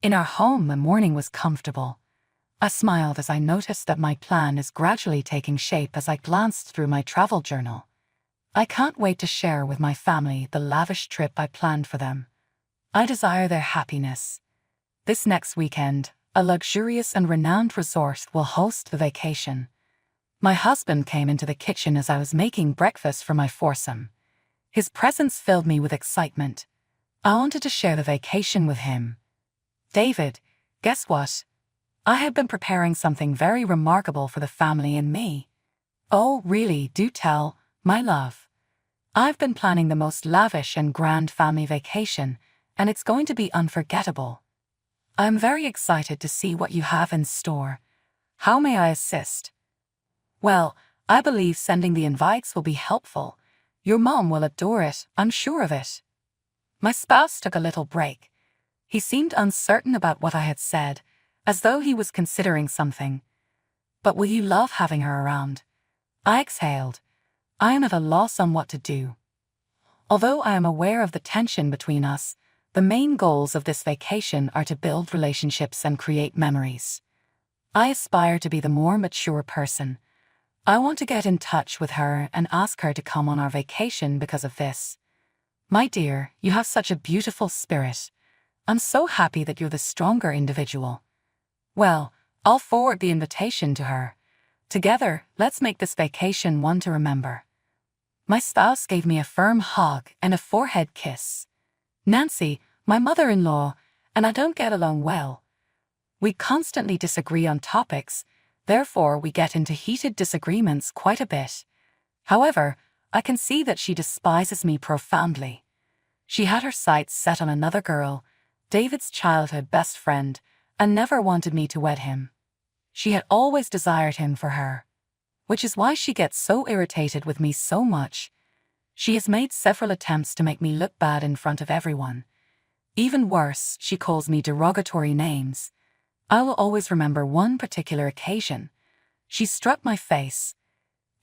In our home, the morning was comfortable. I smiled as I noticed that my plan is gradually taking shape as I glanced through my travel journal. I can't wait to share with my family the lavish trip I planned for them. I desire their happiness. This next weekend, a luxurious and renowned resort will host the vacation. My husband came into the kitchen as I was making breakfast for my foursome. His presence filled me with excitement. I wanted to share the vacation with him. David, guess what? I have been preparing something very remarkable for the family and me. Oh, really, do tell, my love. I've been planning the most lavish and grand family vacation, and it's going to be unforgettable. I'm very excited to see what you have in store. How may I assist? Well, I believe sending the invites will be helpful. Your mom will adore it, I'm sure of it. My spouse took a little break. He seemed uncertain about what I had said, as though he was considering something. But will you love having her around? I exhaled. I am at a loss on what to do. Although I am aware of the tension between us, the main goals of this vacation are to build relationships and create memories. I aspire to be the more mature person. I want to get in touch with her and ask her to come on our vacation because of this. My dear, you have such a beautiful spirit. I'm so happy that you're the stronger individual. Well, I'll forward the invitation to her. Together, let's make this vacation one to remember. My spouse gave me a firm hug and a forehead kiss. Nancy, my mother-in-law, and I don't get along well. We constantly disagree on topics, therefore we get into heated disagreements quite a bit. However, I can see that she despises me profoundly. She had her sights set on another girl, David's childhood best friend, and never wanted me to wed him. She had always desired him for her, which is why she gets so irritated with me so much. She has made several attempts to make me look bad in front of everyone. Even worse, she calls me derogatory names. I will always remember one particular occasion. She struck my face.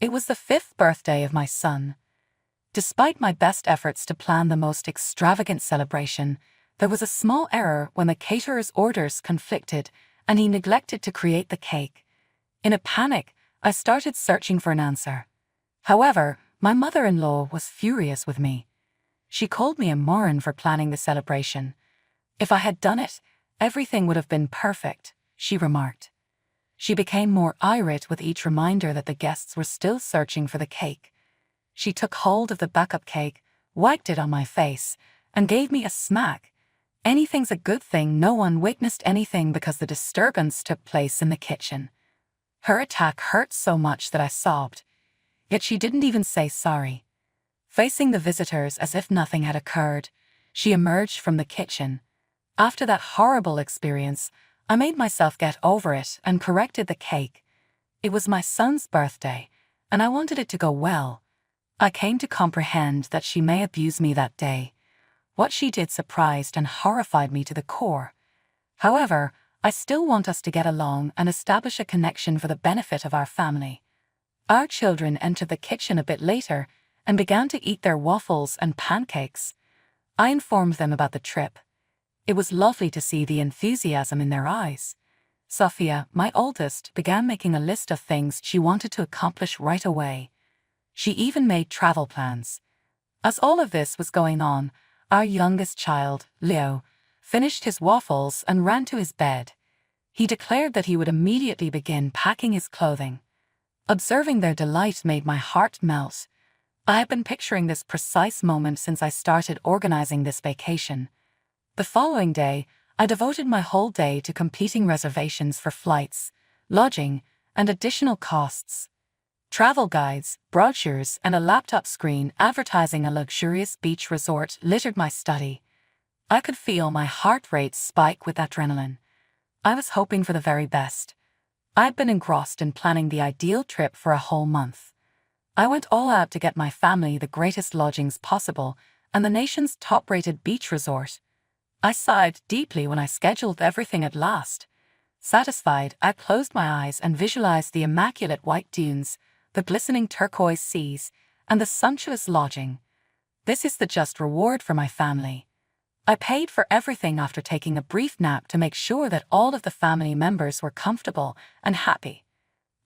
It was the 5th birthday of my son. Despite my best efforts to plan the most extravagant celebration, there was a small error when the caterer's orders conflicted and he neglected to create the cake. In a panic, I started searching for an answer. However, my mother-in-law was furious with me. She called me a moron for planning the celebration. If I had done it, everything would have been perfect, she remarked. She became more irate with each reminder that the guests were still searching for the cake. She took hold of the backup cake, wiped it on my face, and gave me a smack. Anything's a good thing no one witnessed anything because the disturbance took place in the kitchen. Her attack hurt so much that I sobbed. Yet she didn't even say sorry. Facing the visitors as if nothing had occurred, she emerged from the kitchen. After that horrible experience, I made myself get over it and corrected the cake. It was my son's birthday, and I wanted it to go well. I came to comprehend that she may abuse me that day. What she did surprised and horrified me to the core. However, I still want us to get along and establish a connection for the benefit of our family. Our children entered the kitchen a bit later and began to eat their waffles and pancakes. I informed them about the trip. It was lovely to see the enthusiasm in their eyes. Sophia, my oldest, began making a list of things she wanted to accomplish right away. She even made travel plans. As all of this was going on, our youngest child, Leo, finished his waffles and ran to his bed. He declared that he would immediately begin packing his clothing. Observing their delight made my heart melt. I had been picturing this precise moment since I started organizing this vacation. The following day, I devoted my whole day to completing reservations for flights, lodging, and additional costs. Travel guides, brochures, and a laptop screen advertising a luxurious beach resort littered my study. I could feel my heart rate spike with adrenaline. I was hoping for the very best. I'd been engrossed in planning the ideal trip for a whole month. I went all out to get my family the greatest lodgings possible and the nation's top-rated beach resort. I sighed deeply when I scheduled everything at last. Satisfied, I closed my eyes and visualized the immaculate white dunes, the glistening turquoise seas, and the sumptuous lodging. This is the just reward for my family. I paid for everything after taking a brief nap to make sure that all of the family members were comfortable and happy.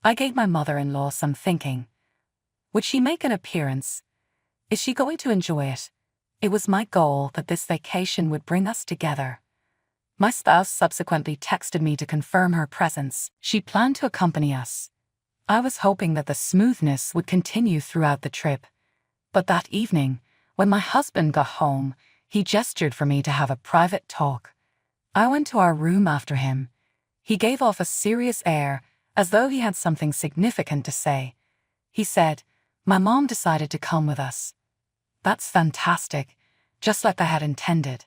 I gave my mother-in-law some thinking. Would she make an appearance? Is she going to enjoy it? It was my goal that this vacation would bring us together. My spouse subsequently texted me to confirm her presence. She planned to accompany us. I was hoping that the smoothness would continue throughout the trip. But that evening, when my husband got home, he gestured for me to have a private talk. I went to our room after him. He gave off a serious air, as though he had something significant to say. He said, "My mom decided to come with us." "That's fantastic," just like I had intended.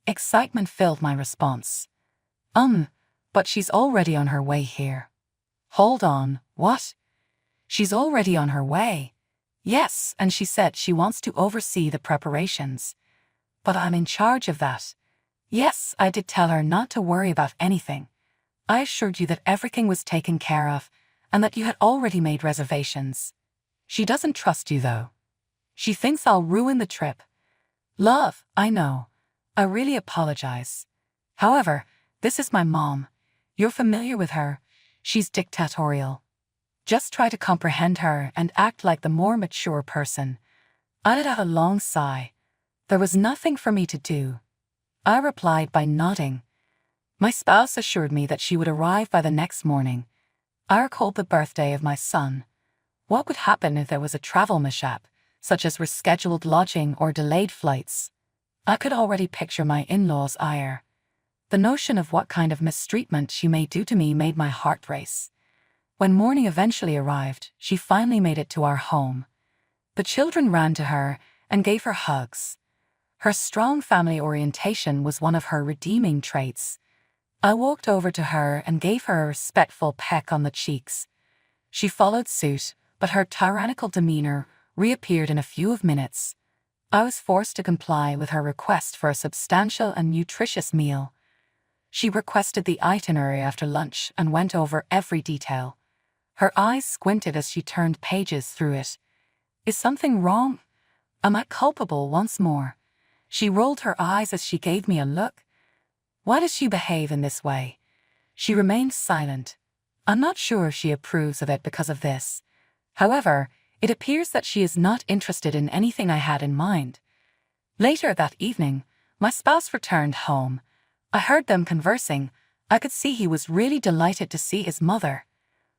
Excitement filled my response. But she's already on her way here." "Hold on, what? She's already on her way?" "Yes, and she said she wants to oversee the preparations." "But I'm in charge of that." "Yes, I did tell her not to worry about anything. I assured you that everything was taken care of and that you had already made reservations." "She doesn't trust you, though. She thinks I'll ruin the trip." "Love, I know. I really apologize. However, this is my mom. You're familiar with her. She's dictatorial. Just try to comprehend her and act like the more mature person." I let out a long sigh. There was nothing for me to do. I replied by nodding. My spouse assured me that she would arrive by the next morning. I recalled the birthday of my son. What would happen if there was a travel mishap, such as rescheduled lodging or delayed flights? I could already picture my in-laws' ire. The notion of what kind of mistreatment she may do to me made my heart race. When morning eventually arrived, she finally made it to our home. The children ran to her and gave her hugs. Her strong family orientation was one of her redeeming traits. I walked over to her and gave her a respectful peck on the cheeks. She followed suit, but her tyrannical demeanor reappeared in a few minutes. I was forced to comply with her request for a substantial and nutritious meal. She requested the itinerary after lunch and went over every detail. Her eyes squinted as she turned pages through it. Is something wrong? Am I culpable once more? She rolled her eyes as she gave me a look. Why does she behave in this way? She remained silent. I'm not sure if she approves of it because of this. However, it appears that she is not interested in anything I had in mind. Later that evening, my spouse returned home. I heard them conversing. I could see he was really delighted to see his mother.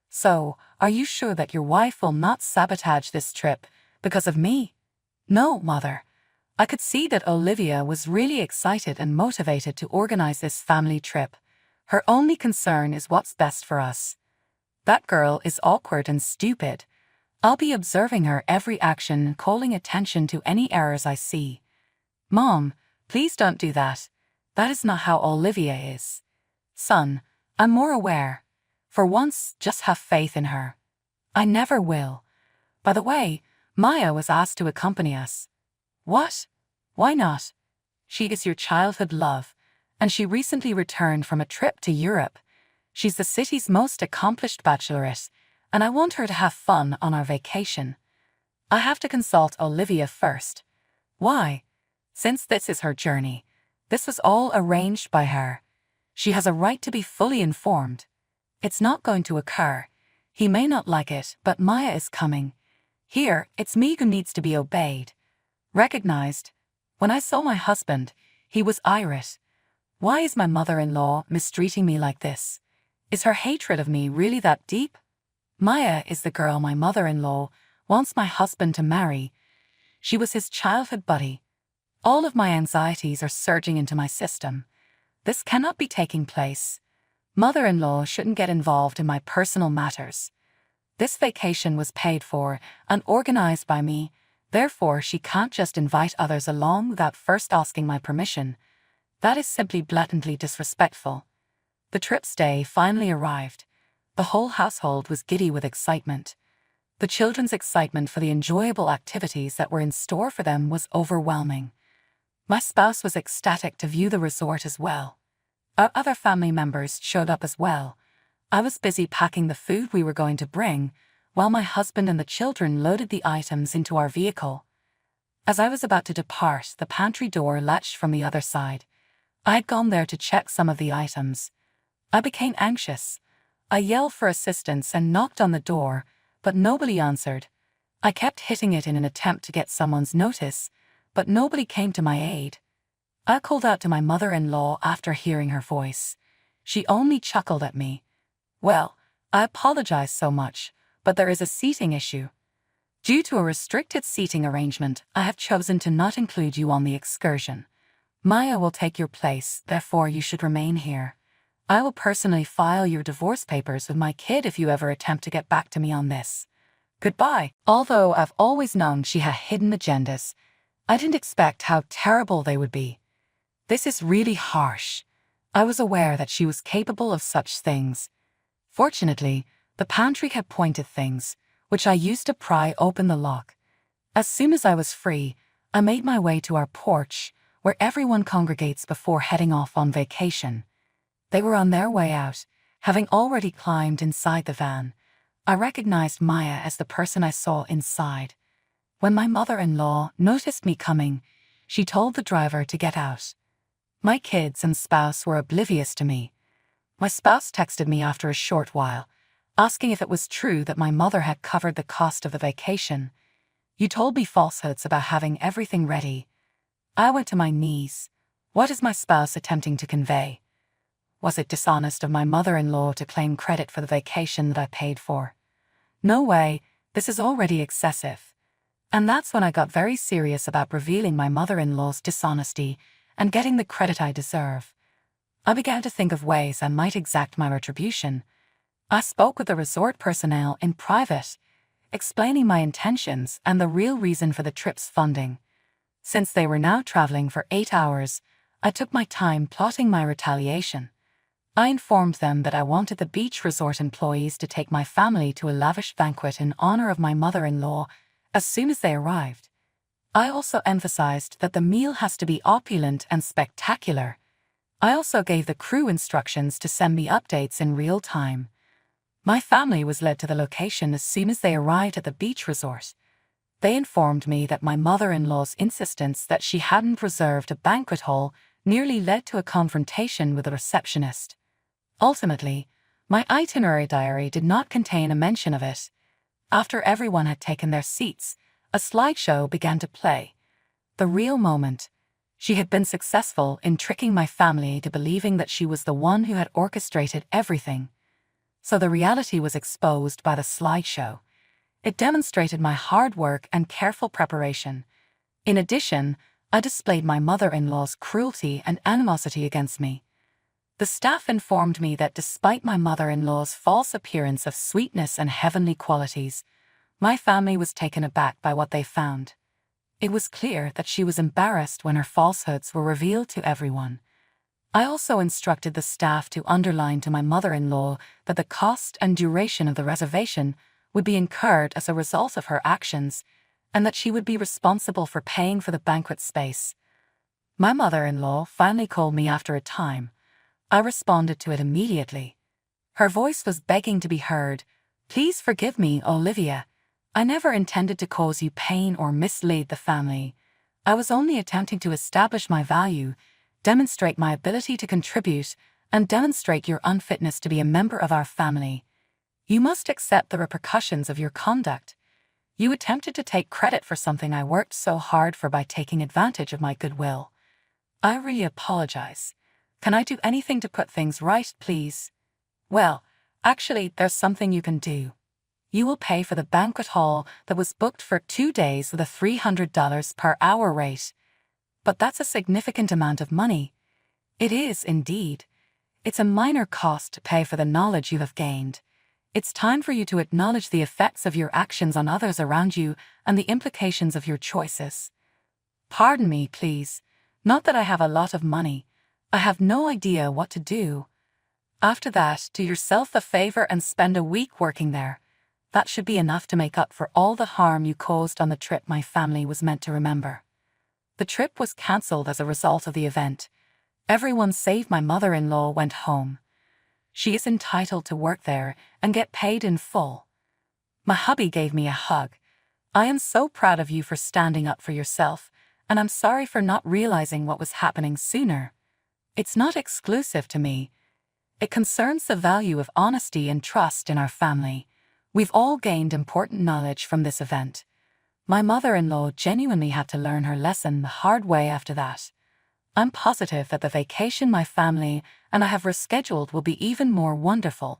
"So, are you sure that your wife will not sabotage this trip because of me?" "No, Mother." I could see that Olivia was really excited and motivated to organize this family trip. Her only concern is what's best for us. That girl is awkward and stupid. I'll be observing her every action and calling attention to any errors I see. "Mom, please don't do that. That is not how Olivia is." "Son, I'm more aware. For once, just have faith in her." "I never will. By the way, Maya was asked to accompany us." "What? Why not?" "She is your childhood love, and she recently returned from a trip to Europe. She's the city's most accomplished bachelorette, and I want her to have fun on our vacation." "I have to consult Olivia first." "Why?" "Since this is her journey. This was all arranged by her. She has a right to be fully informed." "It's not going to occur. He may not like it, but Maya is coming. Here, it's me who needs to be obeyed." Recognized. When I saw my husband, he was irate. Why is my mother-in-law mistreating me like this? Is her hatred of me really that deep? Maya is the girl my mother-in-law wants my husband to marry. She was his childhood buddy. All of my anxieties are surging into my system. This cannot be taking place. Mother-in-law shouldn't get involved in my personal matters. This vacation was paid for and organized by me. Therefore, she can't just invite others along without first asking my permission. That is simply blatantly disrespectful. The trip's day finally arrived. The whole household was giddy with excitement. The children's excitement for the enjoyable activities that were in store for them was overwhelming. My spouse was ecstatic to view the resort as well. Our other family members showed up as well. I was busy packing the food we were going to bring, while my husband and the children loaded the items into our vehicle. As I was about to depart, the pantry door latched from the other side. I had gone there to check some of the items. I became anxious. I yelled for assistance and knocked on the door, but nobody answered. I kept hitting it in an attempt to get someone's notice, but nobody came to my aid. I called out to my mother-in-law after hearing her voice. She only chuckled at me. "Well, I apologize so much, but there is a seating issue. Due to a restricted seating arrangement, I have chosen to not include you on the excursion. Maya will take your place, therefore you should remain here. I will personally file your divorce papers with my kid if you ever attempt to get back to me on this. Goodbye." Although I've always known she had hidden agendas, I didn't expect how terrible they would be. This is really harsh. I was aware that she was capable of such things. Fortunately, the pantry had pointed things, which I used to pry open the lock. As soon as I was free, I made my way to our porch, where everyone congregates before heading off on vacation. They were on their way out, having already climbed inside the van. I recognized Maya as the person I saw inside. When my mother-in-law noticed me coming, she told the driver to get out. My kids and spouse were oblivious to me. My spouse texted me after a short while, asking if it was true that my mother had covered the cost of the vacation. "You told me falsehoods about having everything ready." I went to my knees. What is my spouse attempting to convey? Was it dishonest of my mother-in-law to claim credit for the vacation that I paid for? No way, this is already excessive. And that's when I got very serious about revealing my mother-in-law's dishonesty and getting the credit I deserve. I began to think of ways I might exact my retribution. I spoke with the resort personnel in private, explaining my intentions and the real reason for the trip's funding. Since they were now traveling for 8 hours, I took my time plotting my retaliation. I informed them that I wanted the beach resort employees to take my family to a lavish banquet in honor of my mother-in-law as soon as they arrived. I also emphasized that the meal has to be opulent and spectacular. I also gave the crew instructions to send me updates in real time. My family was led to the location as soon as they arrived at the beach resort. They informed me that my mother-in-law's insistence that she hadn't reserved a banquet hall nearly led to a confrontation with the receptionist. Ultimately, my itinerary diary did not contain a mention of it. After everyone had taken their seats, a slideshow began to play. The real moment. She had been successful in tricking my family into believing that she was the one who had orchestrated everything. So the reality was exposed by the slideshow. It demonstrated my hard work and careful preparation. In addition, I displayed my mother-in-law's cruelty and animosity against me. The staff informed me that despite my mother-in-law's false appearance of sweetness and heavenly qualities, my family was taken aback by what they found. It was clear that she was embarrassed when her falsehoods were revealed to everyone. I also instructed the staff to underline to my mother-in-law that the cost and duration of the reservation would be incurred as a result of her actions, and that she would be responsible for paying for the banquet space. My mother-in-law finally called me after a time. I responded to it immediately. Her voice was begging to be heard. "Please forgive me, Olivia. I never intended to cause you pain or mislead the family. I was only attempting to establish my value, demonstrate my ability to contribute, and demonstrate your unfitness to be a member of our family. You must accept the repercussions of your conduct. You attempted to take credit for something I worked so hard for by taking advantage of my goodwill. I really apologize. Can I do anything to put things right, please?" "Well, actually, there's something you can do. You will pay for the banquet hall that was booked for 2 days with a $300 per hour rate. But that's a significant amount of money." "It is, indeed. It's a minor cost to pay for the knowledge you have gained. It's time for you to acknowledge the effects of your actions on others around you and the implications of your choices." "Pardon me, please. Not that I have a lot of money. I have no idea what to do." "After that, do yourself a favor and spend a week working there. That should be enough to make up for all the harm you caused on the trip my family was meant to remember." The trip was cancelled as a result of the event. Everyone save my mother-in-law went home. She is entitled to work there and get paid in full. My hubby gave me a hug. I am so proud of you for standing up for yourself, and I'm sorry for not realizing what was happening sooner. It's not exclusive to me. It concerns the value of honesty and trust in our family. We've all gained important knowledge from this event. My mother-in-law genuinely had to learn her lesson the hard way after that. I'm positive that the vacation my family and I have rescheduled will be even more wonderful,